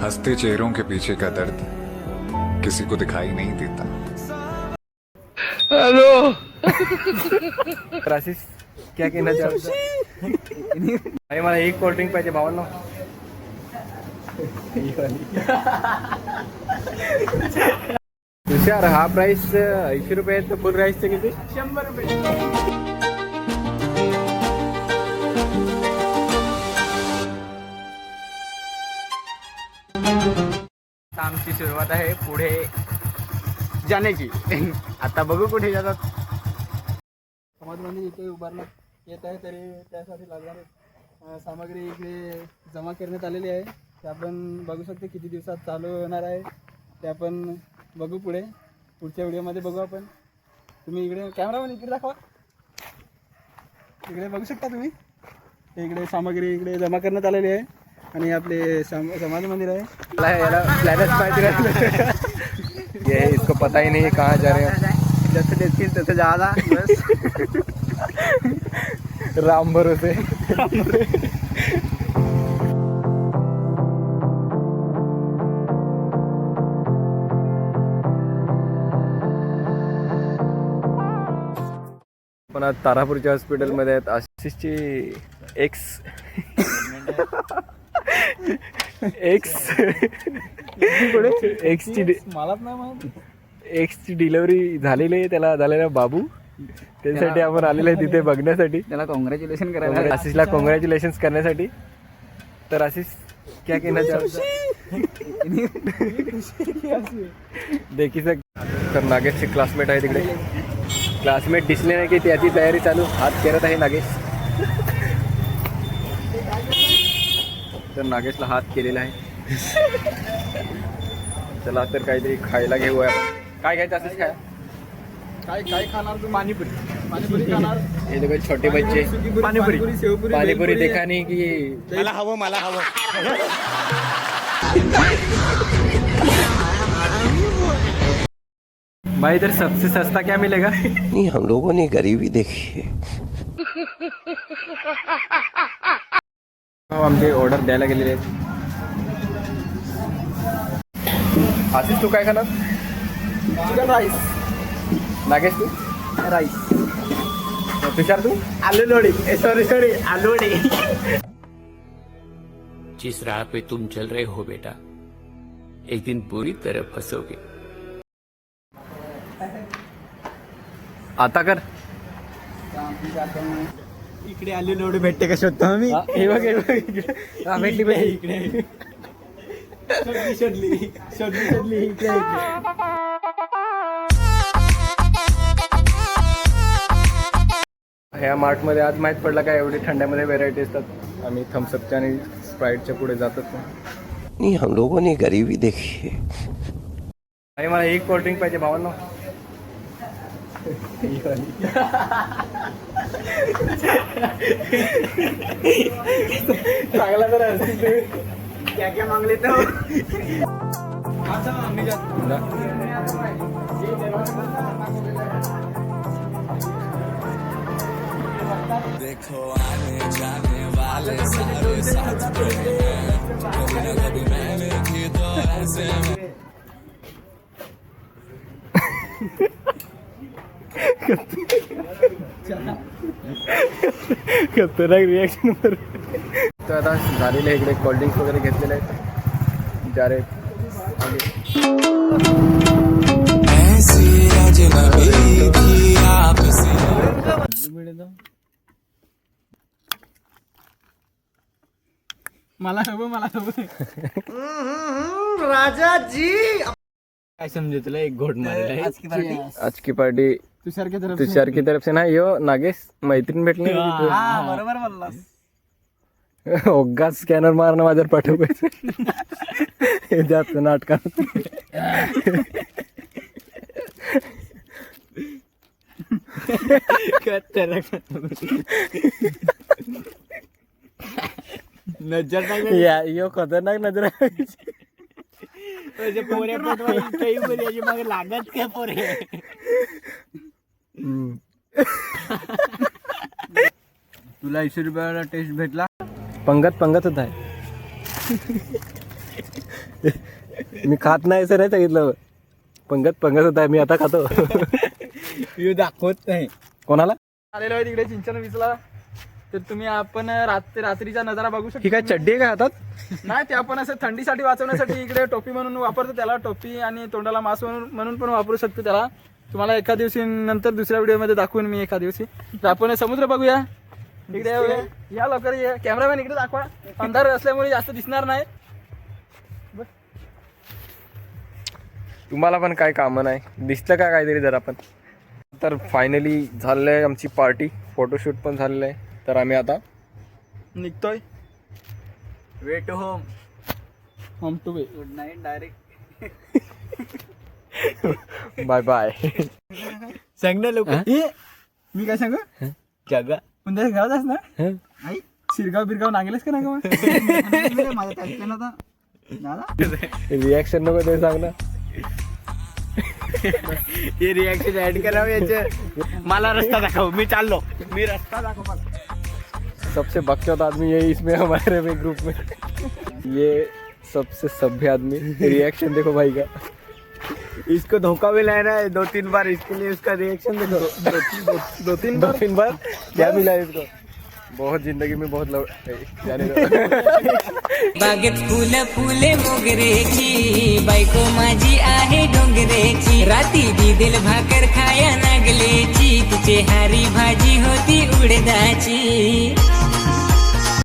हंसते चेहरों के पीछे का दर्द किसी को दिखाई नहीं देता। हेलो आशिष क्या कहना चाहता भाई मला एक कोल्ड ड्रिंक पाहिजे भावांनो. तुषार हा प्राइस 80 रुपये आहे तर फुल राईसचे किती 100 रुपये. आमची सुरुवात आहे पुढे जाण्याची. आता बघू कुठे जातात. समाज मंदिर इथे उभारण्यात येत आहे तरी त्यासाठी लागणारी सामग्री इकडे जमा करण्यात आलेली आहे. ते आपण बघू शकतो किती दिवसात चालू होणार आहे ते आपण बघू पुढच्या व्हिडिओमध्ये बघू आपण. तुम्ही इकडे कॅमेरामॅन इकडे दाखवा. इकडे बघू शकता तुम्ही इकडे सामग्री इकडे जमा करण्यात आलेली आहे आणि आपले समाज मंदिर आहे. याला प्लॅनच माहिती राहिलं. ये इसको पता ही नहीं है कहाँ जा रहे हैं. जैसे देखतील तसं जा बस. राम भरोसे. पण आज तारापूरच्या हॉस्पिटलमध्ये आहेत. आशिषची एक्सची डिलिव्हरी झालेली आहे. त्याला झालेला बाबू त्यासाठी आपण आलेलो आहे तिथे बघण्यासाठी. त्याला कॉंग्रॅच्युलेशन करायला आशिषला कॉंग्रॅच्युलेशन करण्यासाठी. तर आशिष क्या कहना चाहता देखी सक. तर नागेशचे क्लासमेट आहे तिकडे. क्लासमेट दिसले नाही की त्याची तयारी चालू हात करत आहे नागेश. तर नागेशला हात केलेला आहे. चला तर काहीतरी खायला घेऊया. काय घ्यायचं असंच खाय. काय खाणार तू. पाणीपुरी खाणार. हे देखो छोटे बच्चे पाणीपुरी देखा नहीं की मला हवं. भाई इधर सबसे सस्ता क्या मिलेगा. नहीं, हम लोगों ने गरीबी देखी है. आमचे ऑर्डर द्यायला गेलेले आहेत. आशिष तू काय खाणार. Chicken rice. नागेश तू राईस. तुषार तू आलू लोडी. सॉरी आलू वडी. जिस राह पे तुम चल रहे हो बेटा एक दिन बुरी तरह फंसोगे. आता कर. इकडे आली लोडी भेटते का शोधतो आम्ही. हे बघ भेटली इकडे. शोधली इकडे. ह्या मार्टमध्ये आज माहीत पडलं का एवढी थंड्यामध्ये व्हेरायटी असतात. आम्ही थम्सअपच्या आणि स्प्राईटच्या पुढे जातच नाही. नहीं, हम लोगों ने गरीबी देखी है. आणि मला एक कोल्ड ड्रिंक पाहिजे भावांनो. चांगला तर असतील. क्या मागले तर देखो आने जाने वाले सारे साथ खड़े हैं. कभी न कभी मैंने भी तो ऐसे खतरनाक रिॲक्शन. तर आता झालेले इकडे कोल्ड्रिंक्स वगैरे घेतलेले आहेत. जा रे ऐसी अजनबी थी आपसे. मला हवं. काय समजे तुला एक घोट मारला. आज की पार्टी तुषार की तरफ से ना. यो नागेश मैत्रीण भेटली. बरोबर बोललास. ओग्गा स्कॅनर मारणं माझ्यावर पाठवायचं. हे जास्त नाटकात. नजर यो खतरनाक नजर. पोरे मग लागत काय पोरे. तुला 80 रुपयाला टेस्ट भेटला. पंगत होत आहे. मी खात नाही असं नाही सांगितलं. पंगत होता मी आता खातो. व्ह्यू दाखवत नाही. कोणाला आलेलो आहे तिकडे चिंचण विचला. तर तुम्ही आपण रात्रीचा नजारा बघू शकता. ही काय चड्डी आहे का हातात? नाही, ते आपण असं थंडीसाठी वाचवण्यासाठी इकडे टोपी म्हणून वापरतो त्याला. टोपी आणि तोंडाला मास्क म्हणून पण वापरू शकतो त्याला. तुम्हाला एका दिवशी नंतर दुसऱ्या व्हिडिओमध्ये दाखवून मी एका दिवशी. तर आपण समुद्र बघूया. इकडे या लवकर, ये कॅमेरामॅन इकडे दाखवा. अंधार असल्यामुळे जास्त दिसणार नाही. तुम्हाला पण काय कामं नाही दिसतं का काहीतरी जरा पण. तर फायनली झालेलं आहे आमची पार्टी. फोटोशूट पण झालेलं आहे. तर आम्ही आता निघतोय. Way to home. Home to way. Good night direct. Bye bye. सांग ना लोक. मी काय सांगू? जगा पुन्हा गावात ना आई शिरगाव बिरगाव नागेलच का ना गाव माझ्या रिॲक्शन नको ते सांग ना. हे रिॲक्शन ऍड करावं याचे. मला रस्ता दाखव, मी चाललो. मी रस्ता दाखव मला. सबसे बकचोद आदमी ये इसमें हमारे में ग्रुप में. ये सबसे सभ्य आदमी. रिएक्शन देखो भाई का. इसको धोखा भी लेना है 2-3 बार. इसके लिए उसका रिएक्शन देखो. दो तीन बार क्या मिला इसको. बहुत जिंदगी में बहुत जाने दो. बागेत फुलं फुले मोगरेची, बायको माझी आहे डोंगरेची. राती दिल भाकर खाया नागलेची, तिचे हारी भाजी होती उडदाची.